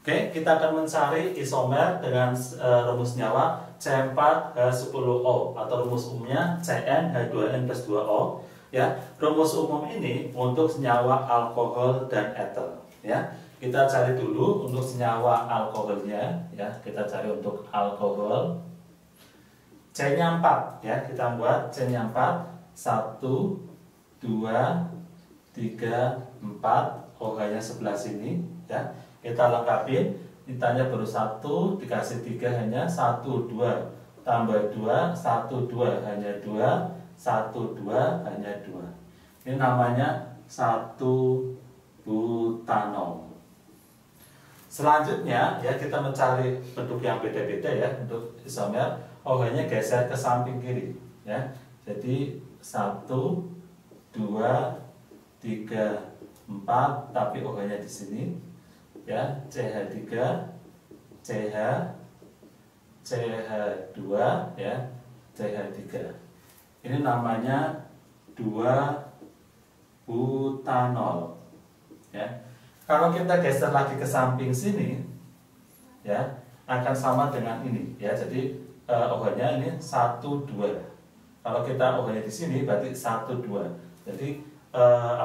Oke, kita akan mencari isomer dengan rumus senyawa C4H10O atau rumus umumnya CnH2n plus 2O. Ya, rumus umum ini untuk senyawa alkohol dan eter. Ya, kita cari dulu untuk senyawa alkoholnya. Ya, kita cari untuk alkohol. C-nya 4. Ya, kita buat C-nya 4. 1, 2, 3, 4. OH-nya sebelah sini. Ya. Kita lengkapin, ditanya baru 1 dikasih 3 hanya 1, 2 tambah 2, 1, 2 hanya 2, 1, 2 hanya 2. Ini namanya 1 butanol. Selanjutnya ya kita mencari bentuk yang beda-beda ya untuk isomer. OH-nya geser ke samping kiri ya. Jadi 1, 2, 3, 4 tapi OH-nya di sini. Ya, CH3, CH, CH2, ya, CH3. Ini namanya 2 butanol. Ya. Kalau kita geser lagi ke samping sini, ya, akan sama dengan ini, ya. Jadi OH-nya ini 1, 2. Kalau kita OH-nya di sini berarti 1, 2. Jadi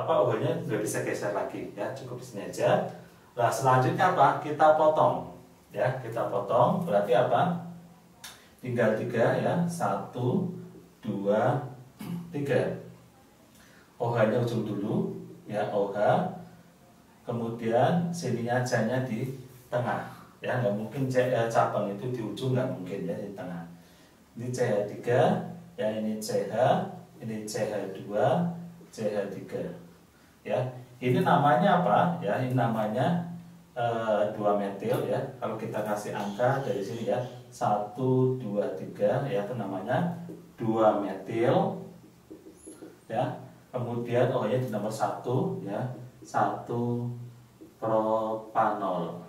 OH-nya nggak bisa geser lagi, ya, cukup di sini aja. Nah, selanjutnya apa? Kita potong. Ya, kita potong. Berarti apa? Tinggal 3 ya. 1, 2, 3. OH-nya ujung dulu, ya, OH. Kemudian sininya C-nya di tengah. Ya, nggak mungkin cabang itu di ujung, nggak mungkin ya, di tengah. Ini CH3, ya, ini CH, ini CH2, CH3. Ya. Ini namanya apa? Ya, ini namanya 2 metil ya. Kalau kita kasih angka dari sini ya, 1, 2, 3 ya, itu namanya 2 metil. Ya. Kemudian OH-nya di nomor 1 ya, 1 propanol.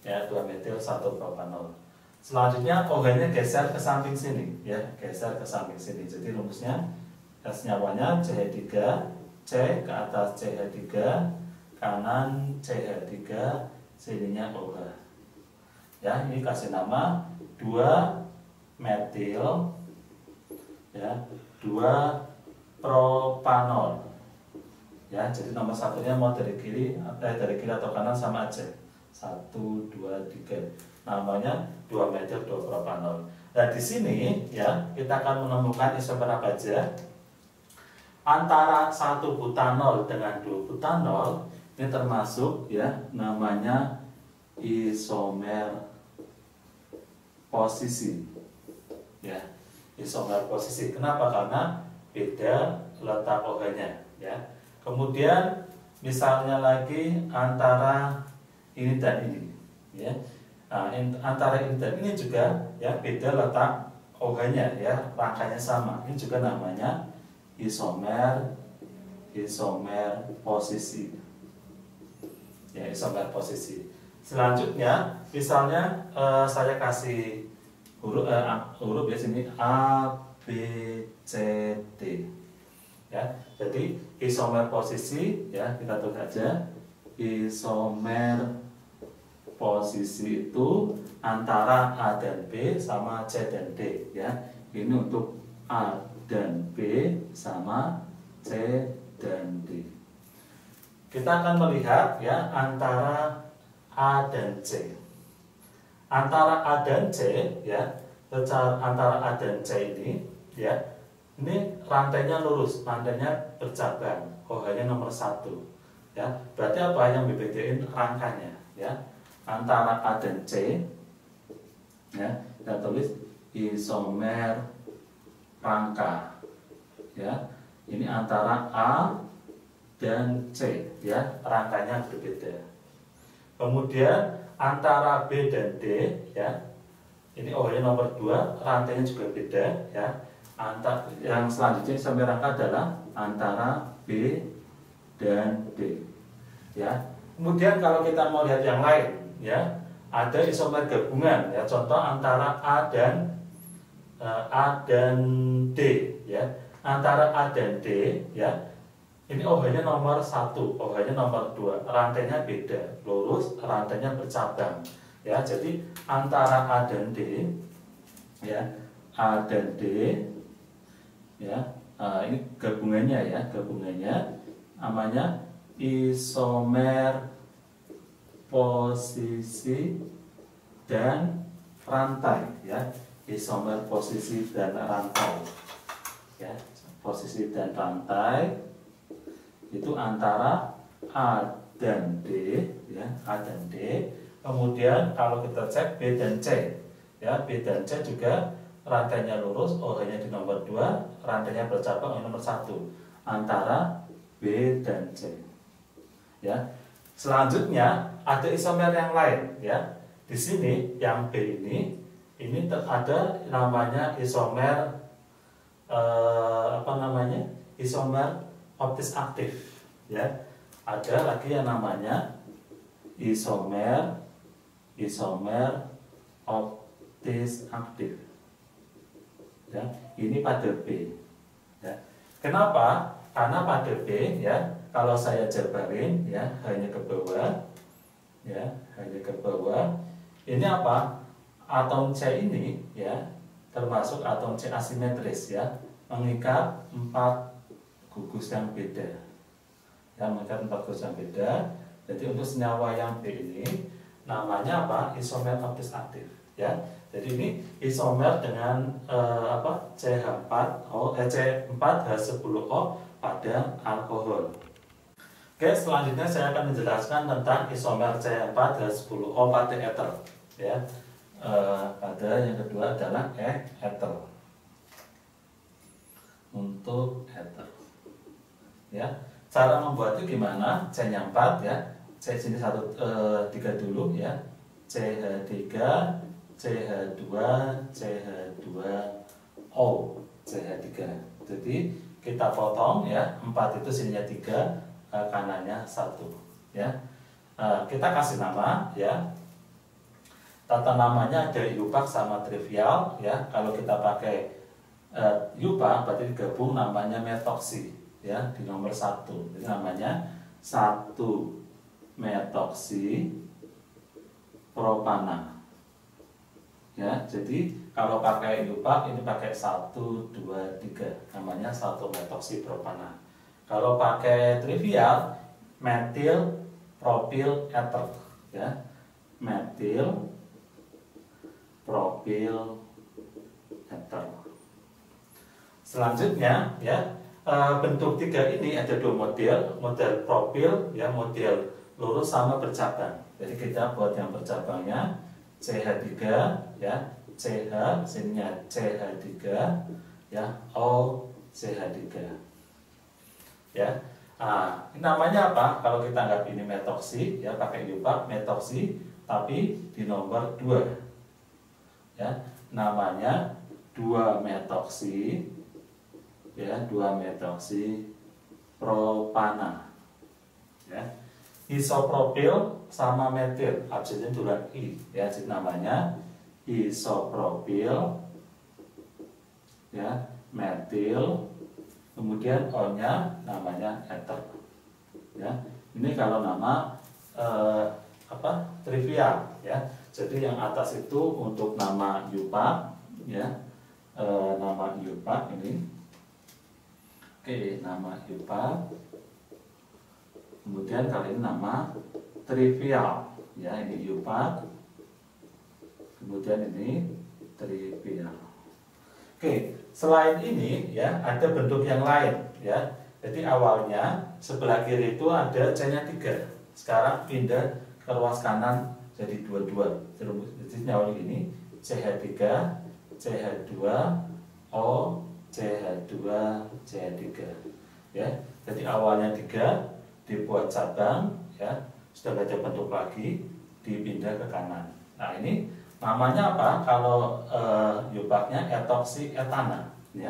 Ya, 2 metil 1 propanol. Selanjutnya OH-nya geser ke samping sini ya, geser ke samping sini. Jadi rumusnya senyawanya CH3, C ke atas CH3, kanan CH3, sininya OH. Ya, ini kasih nama 2 metil ya, 2 propanol. Ya, jadi nomor satunya mau dari kiri atau kanan sama aja. 1, 2, 3. Namanya 2 metil 2 propanol. Nah, di sini ya, kita akan menemukan isomer apa aja. Antara 1 butanol dengan 2 butanol ini termasuk ya namanya isomer posisi. Ya, isomer posisi. Kenapa? Karena beda letak OH-nya ya. Kemudian misalnya lagi antara ini dan ini ya. Nah, antara ini dan ini juga ya beda letak OH-nya ya, rangkanya sama. Ini juga namanya isomer posisi. Ya, isomer posisi. Selanjutnya, misalnya saya kasih huruf ya sini A, B, C, D. Ya, jadi isomer posisi ya kita tulis aja. Isomer posisi itu antara A dan B sama C dan D ya. Ini untuk A dan B sama C dan D. Kita akan melihat ya antara A dan C. Antara A dan C ya, antara A dan C ini ya, ini rantainya lurus, rantainya bercabang, OH-nya nomor 1. Ya, berarti apa yang membedain rangkanya ya? Antara A dan C ya, kita tulis isomer rangka. Ya, ini antara A dan C ya, rangkanya berbeda. Kemudian antara B dan D ya, ini OH-nya nomor 2, rantainya juga beda ya. Yang selanjutnya isomer rangka adalah antara B dan D ya. Kemudian kalau kita mau lihat yang lain ya, ada isomer gabungan ya, contoh antara A dan D ya. Antara A dan D ya, Ini OH-nya nomor 1, OH-nya nomor 2, rantainya beda, lurus, rantainya bercabang. Ya, jadi antara A dan D, ya, A dan D, ya, ini gabungannya ya, gabungannya namanya isomer posisi dan rantai, ya, isomer posisi dan rantai, ya, posisi dan rantai itu antara A dan D, ya, A dan D. Kemudian kalau kita cek B dan C, ya, B dan C juga rantainya lurus, OH-nya di nomor 2, rantainya bercabang di nomor 1 antara B dan C. Ya. Selanjutnya ada isomer yang lain, ya. Di sini yang B ini ada namanya isomer isomer optis aktif, ya. Ada lagi yang namanya isomer optis aktif, ya. Ini pada B, ya. Kenapa? Karena pada B, ya, kalau saya jabarin, ya, hanya ke bawah, ya, hanya ke bawah. Ini apa? Atom C ini, ya, termasuk atom C asimetris, ya, mengikat 4 gugus yang beda, ya, mengikat 4 gugus yang beda. Jadi untuk senyawa yang B ini namanya apa? Isomer optis aktif, ya. Jadi ini isomer dengan CH4O, C4H10O pada alkohol. Oke, selanjutnya saya akan menjelaskan tentang isomer C4H10O pada ether, ya. Pada yang kedua adalah ether. Untuk ether, ya, cara membuatnya gimana? C-nya 4, ya, C sini 3 dulu, ya, CH3, CH2, CH2O, CH3. Jadi kita potong, ya, 4 itu sininya 3, kanannya 1, ya. Kita kasih nama, ya. Tata namanya ada iupac sama trivial, ya. Kalau kita pakai iupac berarti digabung namanya metoksi, ya, di nomor 1. Jadi namanya 1 metoksi propana, ya. Jadi kalau pakai iupac ini pakai 1, 2, 3, namanya 1 metoksi propana. Kalau pakai trivial, metil propil ether, ya, metil propil ether. Selanjutnya, ya, bentuk 3 ini ada 2 model propil, ya, model lurus sama bercabang. Jadi kita buat yang bercabangnya CH3, ya, CH sininya CH3, ya, O CH3, ya. Ini namanya apa? Kalau kita anggap ini metoksi, ya, pakai iupac metoksi, tapi di nomor 2, ya, namanya 2 metoksi, ya, 2 metoksi propana, ya. Isopropil sama metil, absennya tulang I, ya, jadi namanya isopropil, ya, metil, kemudian O-nya namanya ether, ya. Ini kalau nama trivial, ya. Jadi yang atas itu untuk nama iupac, ya, nama iupac ini. Oke, nama iupac. Kemudian kali ini nama trivial, ya, ini iupac. Kemudian ini trivial. Oke, selain ini, ya, ada bentuk yang lain, ya. Jadi awalnya sebelah kiri itu ada C-nya 3. Sekarang pindah ke ruas kanan jadi 22. Jadi nyawa ini CH3, CH2, O, CH2, CH3, ya. Jadi awalnya 3 dibuat cabang, ya, sudah ada bentuk lagi dipindah ke kanan. Nah, ini namanya apa? Kalau iupacnya etoksi etana, ya.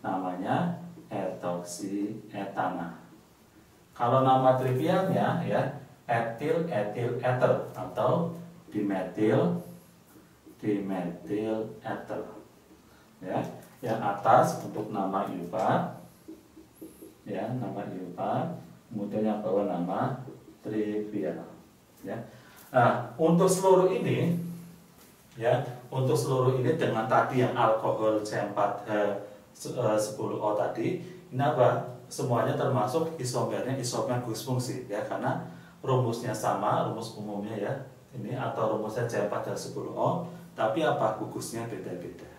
Namanya etoksi etana. Kalau nama trivialnya, ya, etil ether atau dimetil ether, ya. Yang atas untuk nama iupac, ya, nama IUPAC, kemudian yang bawah nama trivial, ya. Nah, untuk seluruh ini, ya, untuk seluruh ini dengan tadi yang alkohol C4H10O tadi, ini apa? Semuanya termasuk isomernya isomer Gus fungsi, ya, karena rumusnya sama, rumus umumnya ya, ini atau rumusnya C4H10O, tapi apa gugusnya beda-beda.